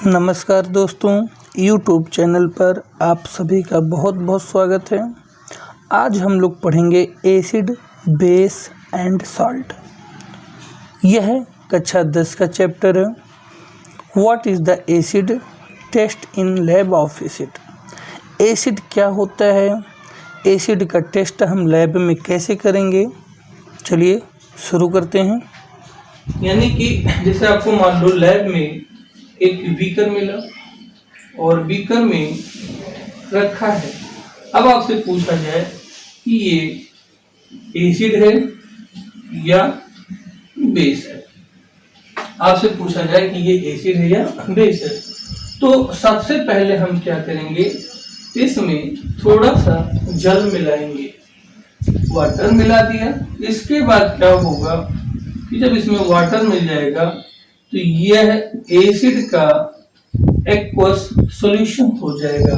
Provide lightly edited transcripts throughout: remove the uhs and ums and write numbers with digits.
नमस्कार दोस्तों, YouTube channel पर आप सभी का बहुत बहुत स्वागत है। आज हम लोग पढ़ेंगे एसिड, बेस एंड सॉल्ट। यह कक्षा 10 का चैप्टर है। What is the acid? Test in lab of acid. Acid क्या होता है? एसिड का टेस्ट हम लैब में कैसे करेंगे? चलिए शुरू करते हैं। यानी कि जैसे आपको मान लो लैब में एक बीकर मिला और बीकर में रखा है। अब आपसे पूछा जाए कि ये एसिड है या बेस है। आपसे पूछा जाए कि ये एसिड है या बेस है, तो सबसे पहले हम क्या करेंगे, इसमें थोड़ा सा जल मिलाएंगे। वाटर मिला दिया। इसके बाद क्या होगा कि जब इसमें वाटर मिल जाएगा तो यह एसिड का एक्वस सॉल्यूशन हो जाएगा।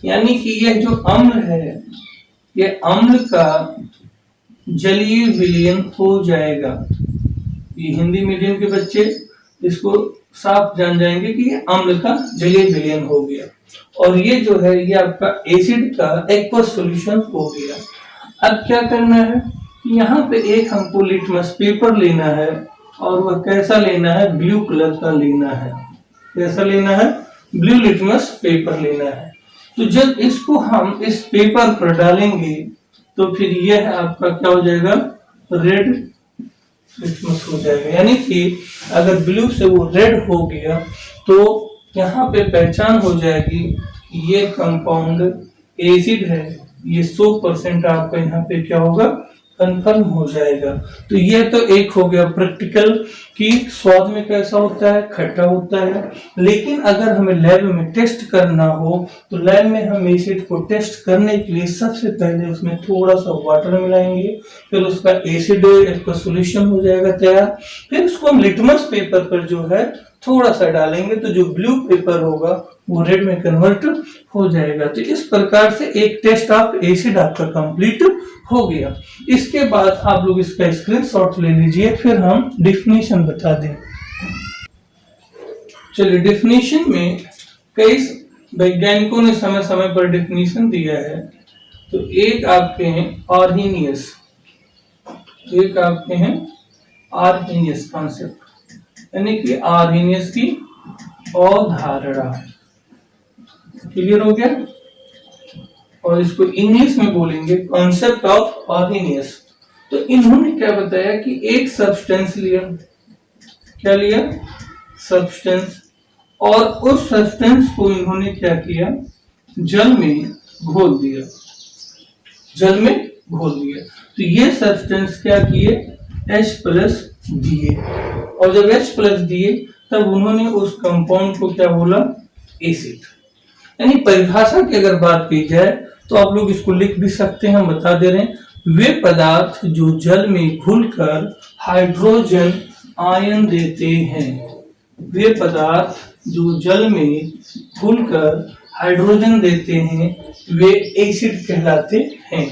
यानी कि यह जो अम्ल है, यह अम्ल का जलीय विलयन हो जाएगा। ये हिंदी मीडियम के बच्चे इसको साफ जान जाएंगे कि ये अम्ल का जलीय विलयन हो गया और ये जो है ये आपका एसिड का एक्वस सॉल्यूशन हो गया। अब क्या करना है कि यहाँ पे एक हमको लिटमस पेपर लेना है और वह कैसा लेना है, ब्लू कलर का लेना है। कैसा लेना है? ब्लू लिटमस पेपर लेना है। तो जब इसको हम इस पेपर पर डालेंगे तो फिर यह आपका क्या हो जाएगा, रेड लिटमस हो जाएगा। यानी कि अगर ब्लू से वो रेड हो गया तो यहाँ पे पहचान हो जाएगी कि ये कंपाउंड एसिड है। ये 100% आपका यहाँ पे क्या होगा, कंफर्म हो जाएगा। तो ये तो एक हो गया प्रैक्टिकल कि स्वाद में कैसा होता है, खट्टा होता है। लेकिन अगर हमें लैब में टेस्ट करना हो तो लैब में हम एसिड को टेस्ट करने के लिए सबसे पहले उसमें थोड़ा सा वाटर मिलाएंगे, फिर उसका एसिड का सॉल्यूशन हो जाएगा तैयार। फिर उसको हम लिटमस पेपर पर जो है थोड़ा सा डालेंगे तो जो ब्लू पेपर होगा वो रेड में कन्वर्ट हो जाएगा। तो इस प्रकार से एक टेस्ट ऑफ एसिड आपका कंप्लीट हो गया। इसके बाद आप लोग इसका स्क्रीनशॉट ले लीजिए, फिर हम डेफिनेशन बता दें। चलिए, डेफिनेशन में कई वैज्ञानिकों ने समय समय पर डेफिनेशन दिया है। तो एक आपके हैं आर्हीनियस, एक आपके हैं आर्हीनियस कॉन्सेप्ट, यानी कि आर्हीनियस की अवधारणा। क्लियर हो गया? और इसको इंग्लिश में बोलेंगे कॉन्सेप्ट ऑफ आर्हीनियस। तो इन्होंने क्या बताया कि एक सब्सटेंस लिया, क्या लिया, सब्सटेंस, और उस सब्सटेंस को इन्होंने क्या किया, जल में घोल दिया, जल में घोल दिया। तो ये सब्सटेंस क्या किए, H+ दिए, और जब H+ दिए तब उन्होंने उस कंपाउंड को क्या बोला, एसिड। यानी परिभाषा की अगर बात की जाए तो आप लोग इसको लिख भी सकते हैं, हम बता दे रहे हैं, वे पदार्थ जो जल में घुलकर हाइड्रोजन आयन देते हैं। वे पदार्थ जो जल में घुलकर हाइड्रोजन देते हैं वे एसिड कहलाते हैं।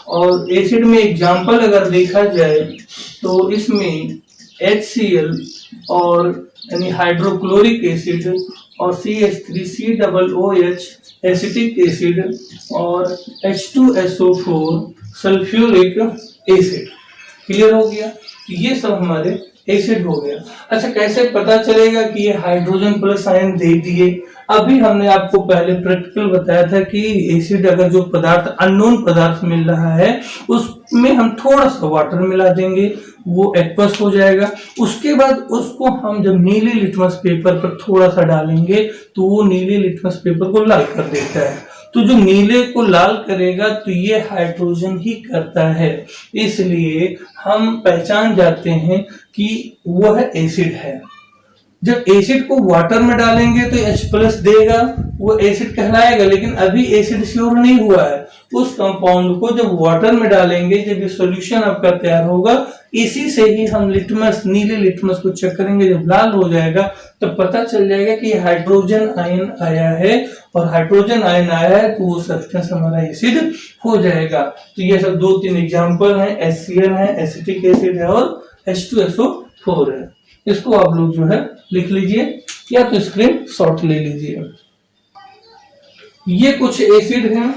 और एसिड में एग्जाम्पल अगर देखा जाए तो इसमें HCl और यानी हाइड्रोक्लोरिक एसिड और CH3COOH एसिटिक एसिड और H2SO4 सल्फ्यूरिक एसिड। क्लियर हो गया? तो ये सब हमारे एसिड हो गया। अच्छा, कैसे पता चलेगा कि ये हाइड्रोजन प्लस आयन दे दिए? अभी हमने आपको पहले प्रैक्टिकल बताया था कि एसिड अगर जो पदार्थ अननोन पदार्थ मिल रहा है उसमें हम थोड़ा सा वाटर मिला देंगे, वो एक्वस हो जाएगा। उसके बाद उसको हम जब नीले लिटमस पेपर पर थोड़ा सा डालेंगे तो वो नीले लिटमस पेपर को लाल कर देता है। तो जो नीले को लाल करेगा तो ये हाइड्रोजन ही करता है, इसलिए हम पहचान जाते हैं कि वह एसिड है। जब एसिड को वाटर में डालेंगे तो H+ देगा, वो एसिड कहलाएगा। लेकिन अभी एसिड श्योर नहीं हुआ है, उस कंपाउंड को जब वाटर में डालेंगे, जब ये सॉल्यूशन आपका तैयार होगा, इसी से ही हम लिटमस, नीले लिटमस को चेक करेंगे। जब लाल हो जाएगा तब पता चल जाएगा कि हाइड्रोजन आयन आया है, और हाइड्रोजन आयन आया है तो वो सब्सटेंस हमारा एसिड हो जाएगा। तो ये सब 2-3 एग्जाम्पल हैं, HCl है, एसिटिक एसिड है, और H2SO4 है। इसको आप लोग जो है लिख लीजिए। या तो स्क्रीन शॉट ले लीजिए। ये कुछ एसिड हैं,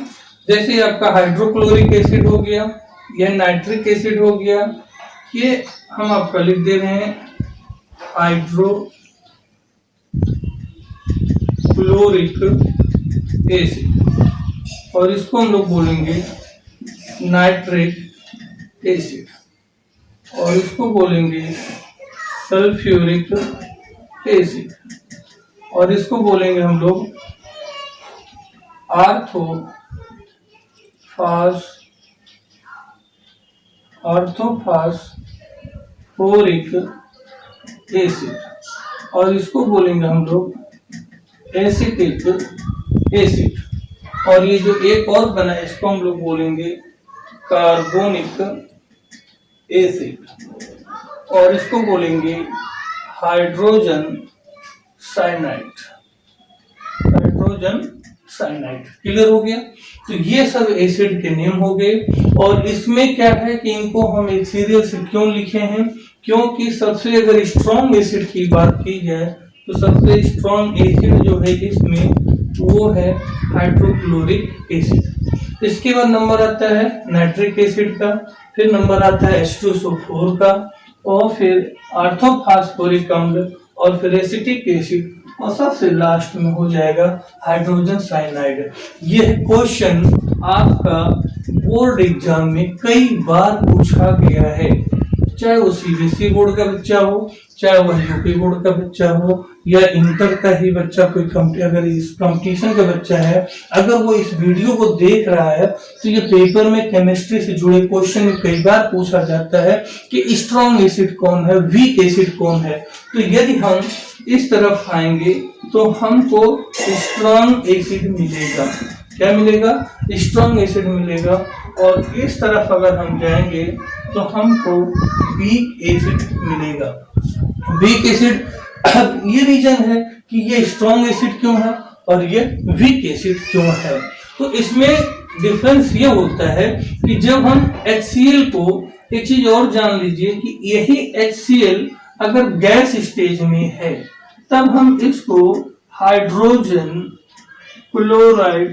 जैसे आपका हाइड्रोक्लोरिक एसिड हो गया या नाइट्रिक एसिड हो गया, ये हम आपका लिख दे रहे हैं हाइड्रोक्लोरिक एसिड, और इसको हम लोग बोलेंगे नाइट्रिक एसिड, और इसको बोलेंगे सल्फ्यूरिक एसिड, और इसको बोलेंगे हम लोग ऑर्थोफास्फोरिक एसिड, और इसको बोलेंगे हम लोग एसिटिक एसिड, और ये जो एक और बना है इसको हम लोग बोलेंगे कार्बोनिक एसिड, और इसको बोलेंगे हाइड्रोजन साइनाइड। क्लियर हो गया? तो ये सब एसिड के नेम हो गए। और इसमें क्या है कि इनको हम एक सीरियल से क्यों लिखे हैं, क्योंकि सबसे अगर स्ट्रॉन्ग एसिड की बात की जाए तो सबसे स्ट्रॉन्ग एसिड जो है इसमें वो है हाइड्रोक्लोरिक एसिड। इसके बाद नंबर आता है नाइट्रिक एसिड का, फिर नंबर आता है H2SO4 का, और फिर ऑर्थोफास्फोरिक अम्ल, और फिर एसिटिक एसिड, और सबसे लास्ट में हो जाएगा हाइड्रोजन साइनाइड। यह क्वेश्चन आपका बोर्ड एग्जाम में कई बार पूछा गया है, चाहे वो सीबीएसई बोर्ड का बच्चा हो, चाहे वो यूपी बोर्ड का बच्चा हो, या इंटर का ही बच्चा, कोई अगर इस कंपटीशन का बच्चा है, अगर वो इस वीडियो को देख रहा है तो ये पेपर में केमिस्ट्री से जुड़े क्वेश्चन में कई बार पूछा जाता है कि स्ट्रॉन्ग एसिड कौन है, वीक एसिड कौन है। तो यदि हम इस तरफ आएंगे तो हमको स्ट्रॉन्ग एसिड मिलेगा। क्या मिलेगा? स्ट्रॉन्ग एसिड मिलेगा। और इस तरफ अगर हम जाएंगे तो हमको वीक एसिड मिलेगा। वीक एसिड, ये रीजन है कि ये स्ट्रॉन्ग एसिड क्यों है और ये वीक एसिड क्यों है। तो इसमें डिफरेंस ये होता है कि जब हम HCl को, एक चीज और जान लीजिए कि यही HCl अगर गैस स्टेज में है तब हम इसको हाइड्रोजन क्लोराइड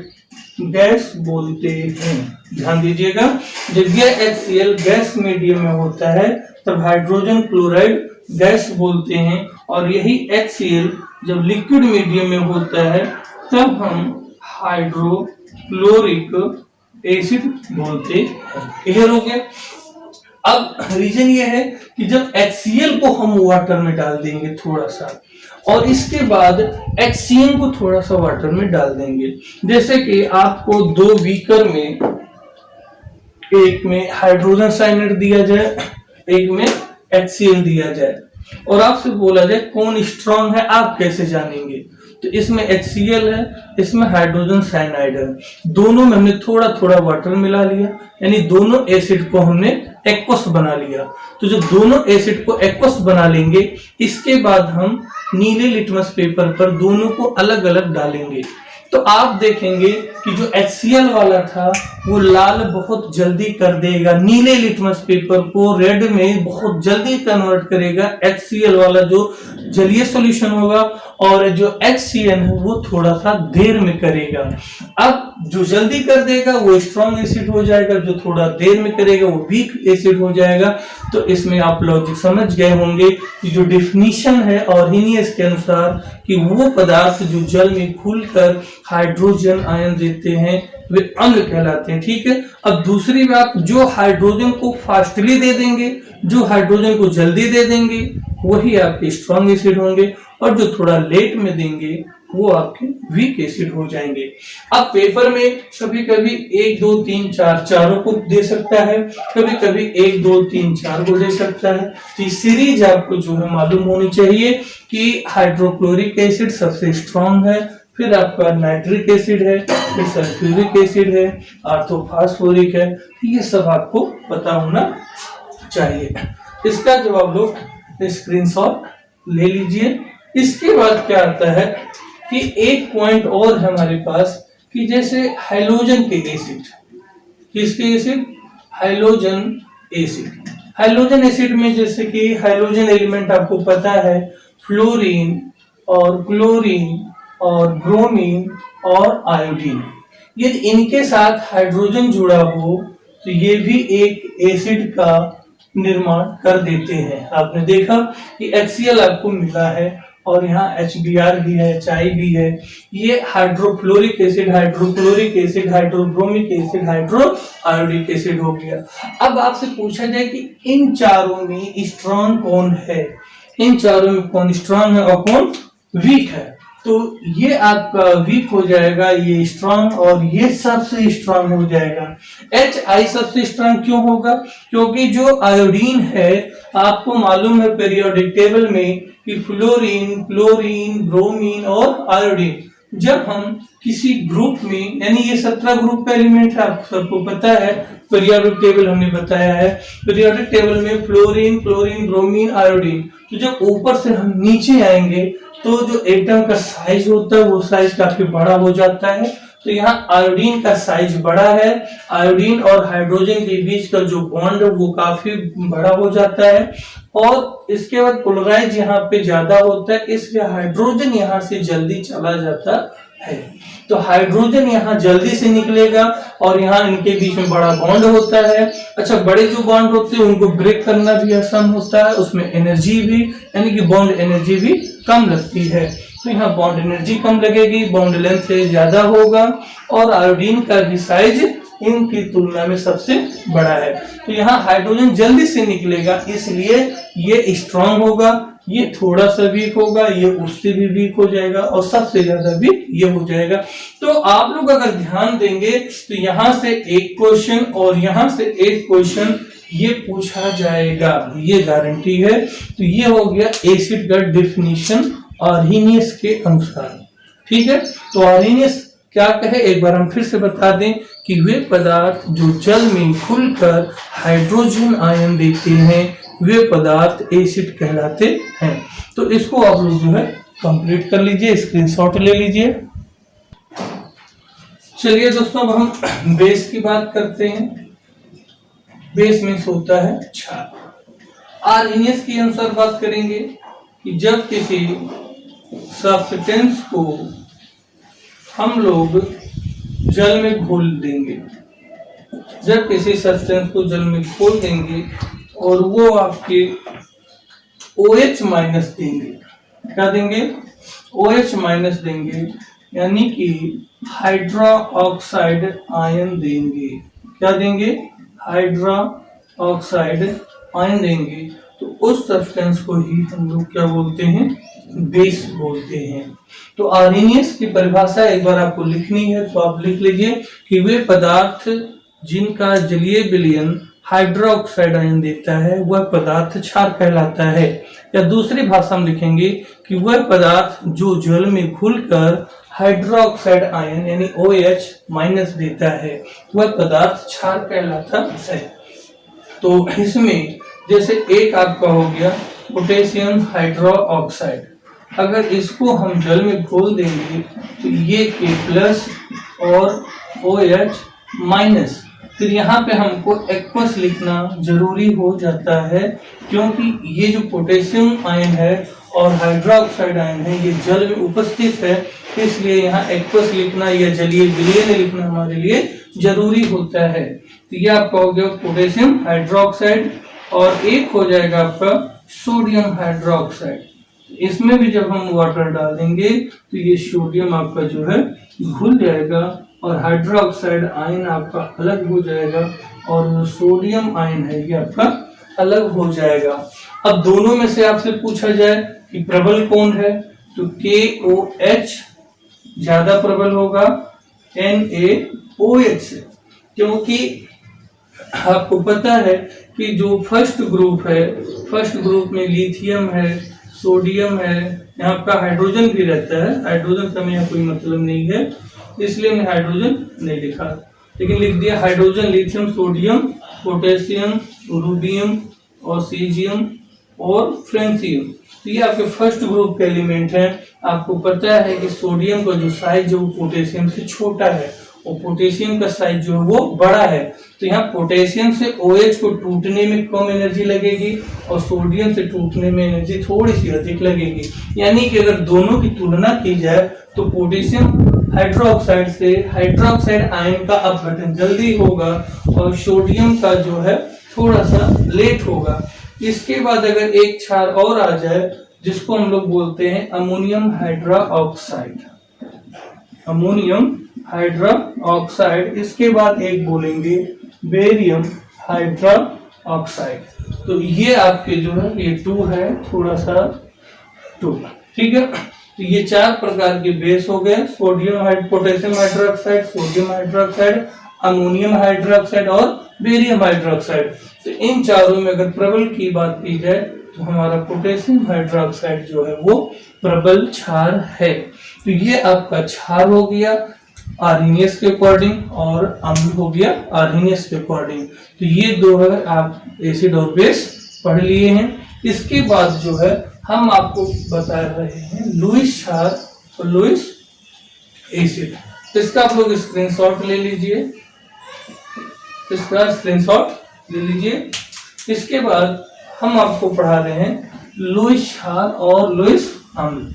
गैस बोलते हैं। ध्यान दीजिएगा, जब यह HCl गैस मीडियम में होता है तब हाइड्रोजन क्लोराइड गैस बोलते हैं, और यही HCl जब लिक्विड मीडियम में होता है तब हम हाइड्रोक्लोरिक एसिड बोलते हैं। क्लियर हो गया? अब रीजन ये है कि जब HCl को हम वाटर में डाल देंगे थोड़ा सा, और इसके बाद HCl को थोड़ा सा वाटर में डाल देंगे, जैसे कि आपको दो बीकर में, एक में हाइड्रोजन साइनाइड दिया जाए, एक में HCl दिया जाए, और आपसे बोला जाए कौन स्ट्रॉन्ग है, आप कैसे जानेंगे? तो इसमें HCl है, इसमें हाइड्रोजन साइनाइड है, दोनों में हमने थोड़ा थोड़ा वाटर मिला लिया, यानी दोनों एसिड को हमने एक्वस बना लिया। तो जब दोनों एसिड को एक्वस बना लेंगे, इसके बाद हम नीले लिटमस पेपर पर दोनों को अलग अलग डालेंगे, तो आप देखेंगे कि जो HCl वाला था वो लाल बहुत जल्दी कर देगा, नीले लिटमस पेपर को रेड में बहुत जल्दी कन्वर्ट करेगा HCl वाला जो जलीय सॉल्यूशन होगा, और जो HCl है वो थोड़ा सा देर में करेगा। अब जो जल्दी कर देगा वो स्ट्रॉन्ग एसिड हो जाएगा, जो थोड़ा देर में करेगा वो वीक एसिड हो जाएगा। तो इसमें आप लॉजिक समझ गए होंगे कि जो डिफिनीशन है ऑर्हिनियस के अनुसार कि वो पदार्थ जो जल में घुलकर हाइड्रोजन आयन देते हैं वे अम्ल कहलाते हैं। ठीक है, अब दूसरी बात, जो हाइड्रोजन को फास्टली दे देंगे, जो हाइड्रोजन को जल्दी दे देंगे वही आपके स्ट्रॉन्ग एसिड होंगे, और जो थोड़ा लेट में देंगे वो आपके वीक एसिड हो जाएंगे। अब पेपर में कभी कभी 1 2 3 4 चारों को दे सकता है, कभी कभी 1 2 3 4 को दे सकता है। तो ये सीरीज आपको जो है मालूम होनी चाहिए कि हाइड्रोक्लोरिक एसिड सबसे स्ट्रॉन्ग है, फिर आपका नाइट्रिक एसिड है, फिर सल्फ्यूरिक एसिड है, ऑर्थोफास्फोरिक है। ये सब आपको पता होना चाहिए। इसका जवाब लोग स्क्रीनशॉट ले लीजिए। इसके बाद क्या आता है कि एक पॉइंट और है हमारे पास कि जैसे हैलोजन के एसिड, किसके acid? Halogen acid. Halogen acid में जैसे कि हैलोजन एलिमेंट आपको पता है फ्लोरीन, और क्लोरीन और ब्रोमीन और आयोडीन। यदि इनके साथ हाइड्रोजन जुड़ा हो तो ये भी एक एसिड का निर्माण कर देते हैं। आपने देखा कि HCl आपको मिला है और यहाँ HBr भी है, HI भी है। ये hydrofluoric acid, hydrochloric acid, hydrobromic acid, hydro iodic acid हो गया। अब आपसे पूछा जाए कि इन चारों में स्ट्रॉन्ग कौन है, इन चारों में कौन स्ट्रॉन्ग है और कौन वीक है, तो ये आपका वीक हो जाएगा, ये स्ट्रांग, और ये सबसे स्ट्रांग हो जाएगा। HI सबसे स्ट्रांग क्यों होगा? क्योंकि जो आयोडीन है, आपको मालूम है पीरियोडिक टेबल में कि फ्लोरीन, क्लोरीन, ब्रोमीन और आयोडीन, जब हम किसी ग्रुप में, यानी ये 17 ग्रुप का एलिमेंट है, आप सबको पता है, पीरियोडिक टेबल हमने बताया है। पीरियोडिक टेबल में फ्लोरीन, क्लोरीन, ब्रोमीन, आयोडीन, तो जब ऊपर से हम नीचे आएंगे तो जो एटम का साइज होता है वो साइज काफी बड़ा हो जाता है। तो यहाँ आयोडीन का साइज बड़ा है, आयोडीन और हाइड्रोजन के बीच का जो बॉन्ड है वो काफी बड़ा हो जाता है, और इसके बाद पोलराइज यहाँ पे ज्यादा होता है, इसलिए हाइड्रोजन यहाँ से जल्दी चला जाता है। तो हाइड्रोजन यहाँ जल्दी से निकलेगा और यहाँ इनके बीच में बड़ा बॉन्ड होता है। अच्छा, बड़े जो बॉन्ड होते हैं उनको ब्रेक करना भी आसान होता है, उसमें एनर्जी भी, यानी कि बॉन्ड एनर्जी भी कम लगती है। तो यहाँ बॉन्ड एनर्जी कम लगेगी, बॉन्ड लेंथ ज्यादा होगा, और आयोडीन का भी साइज इनकी तुलना में सबसे बड़ा है। तो यहाँ हाइड्रोजन जल्दी से निकलेगा, इसलिए ये स्ट्रांग होगा, ये थोड़ा सा वीक होगा, ये उससे भी वीक हो जाएगा, और सबसे ज्यादा वीक ये हो जाएगा। तो आप लोग अगर ध्यान देंगे तो यहाँ से एक क्वेश्चन और यहाँ से एक क्वेश्चन ये पूछा जाएगा, ये गारंटी है। तो ये हो गया एसिड का डेफिनेशन आर्हेनियस के अनुसार। ठीक है, तो आर्हेनियस क्या कहे, एक बार हम फिर से बता दें कि वे पदार्थ जो जल में घुलकर हाइड्रोजन आयन देते हैं वे पदार्थ एसिड कहलाते हैं। तो इसको आप लोग जो है कंप्लीट कर लीजिए, स्क्रीनशॉट ले लीजिए। चलिए दोस्तों, अब हम बेस की बात करते हैं। बेस में होता है क्षार। आर्हेनियस के अनुसार बात करेंगे कि जब किसी सब्सटेंस को हम लोग जल में घोल देंगे, जब किसी सब्सटेंस को जल में घोल देंगे और वो आपके OH माइनस देंगे, क्या देंगे, OH माइनस देंगे, यानी कि हाइड्रा ऑक्साइड आयन देंगे। क्या देंगे, हाइड्रा ऑक्साइड आयन देंगे। तो उस सब्सटेंस को ही हम लोग क्या बोलते हैं, बेस बोलते हैं। तो आर्हेनियस की परिभाषा एक बार आपको लिखनी है तो आप लिख लीजिए कि वे पदार्थ जिनका जलीय विलयन हाइड्रोक्साइड आयन देता है वह पदार्थ क्षार कहलाता है। या दूसरी भाषा में लिखेंगे कि वह पदार्थ जो जल में घुलकर हाइड्रोक्साइड आयन यानी OH माइनस देता है वह पदार्थ क्षार कहलाता है। तो इसमें जैसे एक आपका हो गया पोटेशियम हाइड्रोक्साइड, अगर इसको हम जल में घोल देंगे तो ये K+ और OH माइनस, फिर यहाँ पे हमको एक्वस लिखना जरूरी हो जाता है, क्योंकि ये जो पोटेशियम आयन है और हाइड्रोक्साइड आयन है ये जल में उपस्थित है, इसलिए यहाँ एक्वस लिखना या जलीय विलयन लिखना हमारे लिए जरूरी होता है। तो ये आपका हो गया पोटेशियम हाइड्रोक्साइड, और एक हो जाएगा आपका सोडियम हाइड्रोक्साइड। इसमें भी जब हम वाटर डाल देंगे तो ये सोडियम आपका जो है घुल जाएगा और हाइड्रोक्साइड आयन आपका अलग हो जाएगा, और जो सोडियम आयन है ये आपका अलग हो जाएगा। अब दोनों में से आपसे पूछा जाए कि प्रबल कौन है, तो KOH ज्यादा प्रबल होगा NaOH से, क्योंकि आपको पता है कि जो फर्स्ट ग्रुप है, फर्स्ट ग्रुप में लिथियम है, सोडियम है, यहाँ का हाइड्रोजन भी रहता है। हाइड्रोजन का यहाँ कोई मतलब नहीं है, इसलिए मैंने हाइड्रोजन नहीं लिखा, लेकिन लिख दिया hydrogen, lithium, sodium, potassium, rubidium और सीजियम और फ्रेंसियम। तो ये आपके फर्स्ट ग्रुप के एलिमेंट हैं। आपको पता है कि सोडियम का जो साइज है वो पोटेशियम से छोटा है, और पोटेशियम का साइज जो है वो बड़ा है, तो यहाँ पोटेशियम से OH को टूटने में कम एनर्जी लगेगी और सोडियम से टूटने में एनर्जी थोड़ी सी अधिक लगेगी। यानी कि अगर दोनों की तुलना की जाए तो पोटेशियम हाइड्रोक्साइड से हाइड्रोक्साइड आयन का अपघटन जल्दी होगा और सोडियम का जो है थोड़ा सा लेट होगा। इसके बाद अगर एक क्षार और आ जाए जिसको हम लोग बोलते हैं अमोनियम हाइड्रोक्साइड, अमोनियम हाइड्रोक्साइड, इसके बाद एक बोलेंगे बेरियम हाइड्रोक्साइड। तो ये आपके जो है ये 2 है, थोड़ा सा 2, ठीक है। तो ये 4 प्रकार के बेस हो गए, potassium hydroxide, sodium hydroxide, ammonium hydroxide और बेरियम हाइड्रोक्साइड। तो इन चारों में अगर प्रबल की बात की जाए तो हमारा पोटेशियम हाइड्रोक्साइड जो है वो प्रबल क्षार है। तो ये आपका क्षार हो गया आर्हेनियस के अकॉर्डिंग और अम्ल हो गया आर्हेनियस के अकॉर्डिंग। तो ये 2 है आप एसिड और बेस पढ़ लिए हैं। इसके बाद जो है हम आपको बता रहे हैं लुईस क्षार और लुईस एसिड। इसका आप लोग स्क्रीनशॉट ले लीजिए, इसका स्क्रीनशॉट ले लीजिए। इसके बाद हम आपको पढ़ा रहे हैं लुईस क्षार और लुईस अम्ल,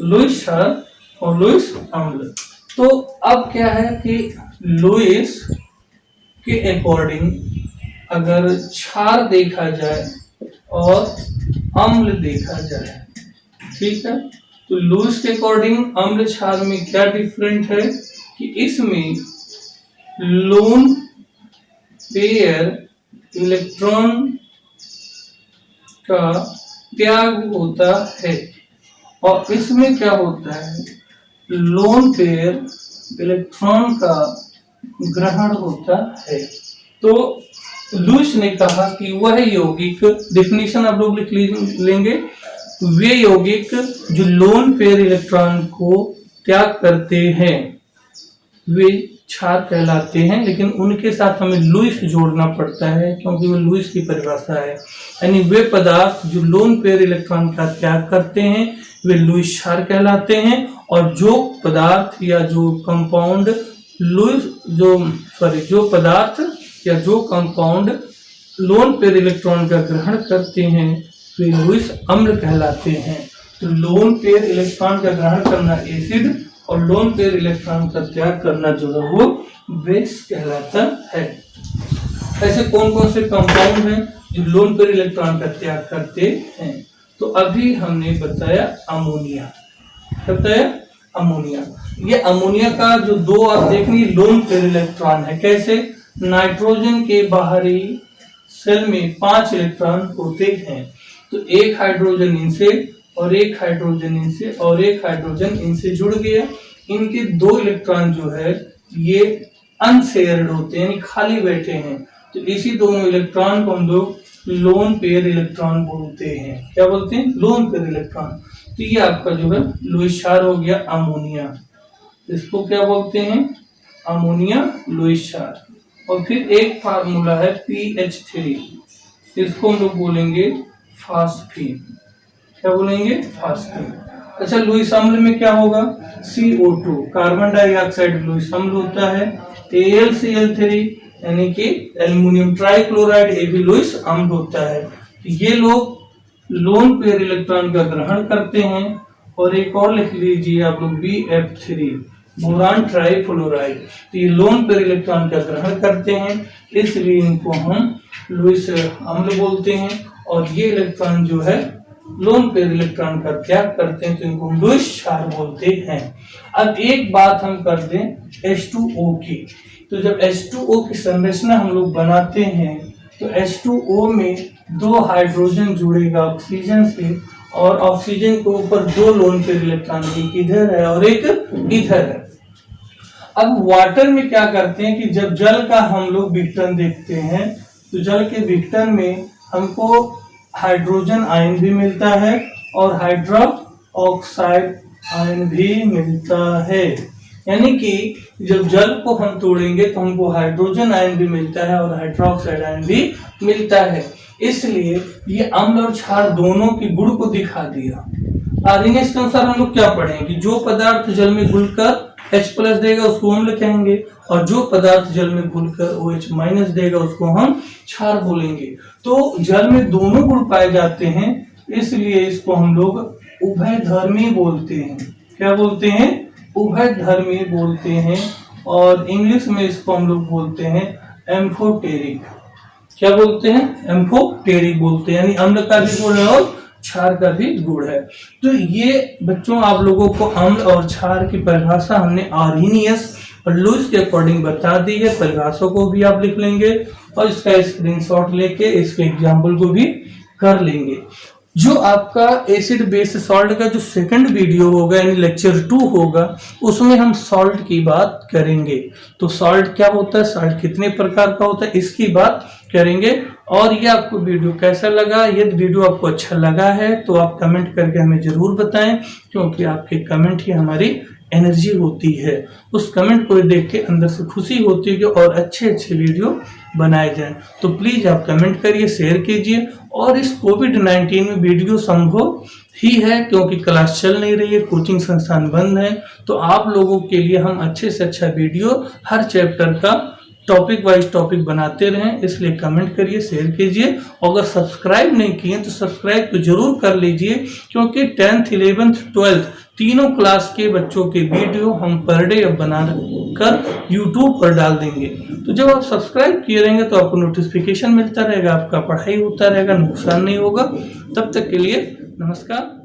लुईस क्षार और लुईस अम्ल। तो अब क्या है कि लुईस के अकॉर्डिंग अगर क्षार देखा जाए और अम्ल देखा जाए, ठीक है, तो लुईस के अकॉर्डिंग अम्ल क्षार में क्या डिफरेंट है कि इसमें लोन पेयर इलेक्ट्रॉन का त्याग होता है और इसमें क्या होता है लोन पेयर इलेक्ट्रॉन का ग्रहण होता है। तो लुईस ने कहा कि वह यौगिक, डेफिनेशन आप लोग लिख लेंगे, वे यौगिक जो लोन पेयर इलेक्ट्रॉन को त्याग करते हैं वे क्षार कहलाते हैं, लेकिन उनके साथ हमें लुईस जोड़ना पड़ता है क्योंकि वो लुईस की परिभाषा है। यानी वे पदार्थ जो लोन पेयर इलेक्ट्रॉन का त्याग करते हैं वे लुईस क्षार कहलाते हैं और जो पदार्थ या जो कंपाउंड जो पदार्थ या जो कंपाउंड लोन पेयर इलेक्ट्रॉन का ग्रहण करते हैं वे लुईस अम्ल कहलाते हैं। तो लोन पेयर इलेक्ट्रॉन का ग्रहण करना एसिड और लोन पेयर इलेक्ट्रॉन का त्याग करना जो है वो बेस कहलाता है। ऐसे कौन कौन से कंपाउंड हैं जो लोन पेयर इलेक्ट्रॉन का त्याग करते हैं? तो अभी हमने बताया अमोनिया, बताया अमोनिया। ये अमोनिया का जो 2 आप देखेंगे लोन पेयर इलेक्ट्रॉन है। कैसे? नाइट्रोजन के बाहरी सेल में 5 इलेक्ट्रॉन होते हैं, तो एक हाइड्रोजन इनसे और एक हाइड्रोजन इनसे और एक हाइड्रोजन इनसे जुड़ गया। इनके 2 इलेक्ट्रॉन जो है ये अनशेयर्ड होते हैं, यानी खाली बैठे हैं, तो इसी दोनों इलेक्ट्रॉन को हम लोग लोन पेयर इलेक्ट्रॉन बोलते हैं। क्या बोलते हैं? Lone pair electron. तो ये आपका जो है लुईस क्षार हो गया अमोनिया, इसको क्या बोलते हैं? अमोनिया लुईस क्षार। और फिर एक फार्मूला है PH3, इसको हम लोग बोलेंगे फास्फीन। क्या बोलेंगे? फास्फीन। अच्छा, लुईस अम्ल में क्या होगा? CO2 कार्बन डाइऑक्साइड लुईस अम्ल होता है। AlCl3 यानी कि एल्युमिनियम ट्राइक्लोराइड, ये भी लुईस अम्ल होता है। ये लोग लोन पेयर इलेक्ट्रॉन का ग्रहण करते हैं। और एक और लिख लीजिए आप लोग BF3 बोरान ट्राइफ्लोराइड, तो ये लोन पेयर इलेक्ट्रॉन का ग्रहण करते हैं, इसलिए इनको हम लुईस अम्ल बोलते हैं। और ये इलेक्ट्रॉन जो है लोन पेयर इलेक्ट्रॉन का त्याग करते हैं, तो इनको लुईस क्षार बोलते हैं। अब एक बात हम कर दें H2O की, तो जब H2O की संरचना हम लोग बनाते हैं तो H2O में 2 हाइड्रोजन जुड़ेगा ऑक्सीजन से, और ऑक्सीजन के ऊपर 2 लोन पेयर इलेक्ट्रॉन, एक इधर है और एक इधर है। अब वाटर में क्या करते हैं कि जब जल का हम लोग विघटन देखते हैं तो जल के विघटन में हमको हाइड्रोजन आयन भी मिलता है और हाइड्रोक्साइड आयन भी मिलता है। यानी कि जब जल को हम तोड़ेंगे तो हमको हाइड्रोजन आयन भी मिलता है और हाइड्रोक्साइड आयन भी मिलता है। इसलिए ये अम्ल और क्षार दोनों की गुण को दिखा दिया। आर्हेनियस के अनुसार हम लोग क्या पढ़ें कि जो पदार्थ जल में घुलकर H+ देगा उसको अम्ल कहेंगे, और जो पदार्थ जल में घुलकर OH- देगा उसको हम क्षार बोलेंगे। तो जल में दोनों गुण पाए जाते हैं, इसलिए इसको हम लोग उभयधर्मी बोलते हैं। क्या बोलते हैं? उभयधर्मी बोलते हैं। और इंग्लिश में इसको हम लोग बोलते हैं एम्फोटेरिक। क्या बोलते हैं? एम्फोटेरिक बोलते हैं, यानी अम्ल का भी गुण है और क्षार का भी गुण है। तो ये बच्चों आप लोगों को अम्ल और क्षार की परिभाषा हमने आर्हीनियस और लुईस के अकॉर्डिंग बता दी है। परिभाषा को भी आप लिख लेंगे और इसका स्क्रीनशॉट लेके इसके एग्जाम्पल को भी कर लेंगे। जो आपका एसिड बेस सॉल्ट का जो सेकंड वीडियो होगा यानी लेक्चर 2 होगा, उसमें हम सॉल्ट की बात करेंगे। तो सॉल्ट क्या होता है, सॉल्ट कितने प्रकार का होता है, इसकी बात करेंगे। और ये आपको वीडियो कैसा लगा? यदि वीडियो आपको अच्छा लगा है तो आप कमेंट करके हमें जरूर बताएं, क्योंकि आपके कमेंट ही हमारी एनर्जी होती है। उस कमेंट को देख के अंदर से खुशी होती है कि और अच्छे अच्छे वीडियो बनाए जाएं। तो प्लीज आप कमेंट करिए, शेयर कीजिए। और इस कोविड-19 में वीडियो संभव ही है क्योंकि क्लास चल नहीं रही है, कोचिंग संस्थान बंद है। तो आप लोगों के लिए हम अच्छे से अच्छा वीडियो हर चैप्टर का टॉपिक वाइज टॉपिक बनाते रहें, इसलिए कमेंट करिए, शेयर कीजिए। अगर सब्सक्राइब नहीं किए तो सब्सक्राइब तो जरूर कर लीजिए, क्योंकि 10th 11th 12th तीनों क्लास के बच्चों के वीडियो हम पर डे अब बना कर यूट्यूब पर डाल देंगे। तो जब आप सब्सक्राइब किए रहेंगे तो आपको नोटिफिकेशन मिलता रहेगा, आपका पढ़ाई होता रहेगा, नुकसान नहीं होगा। तब तक के लिए नमस्कार।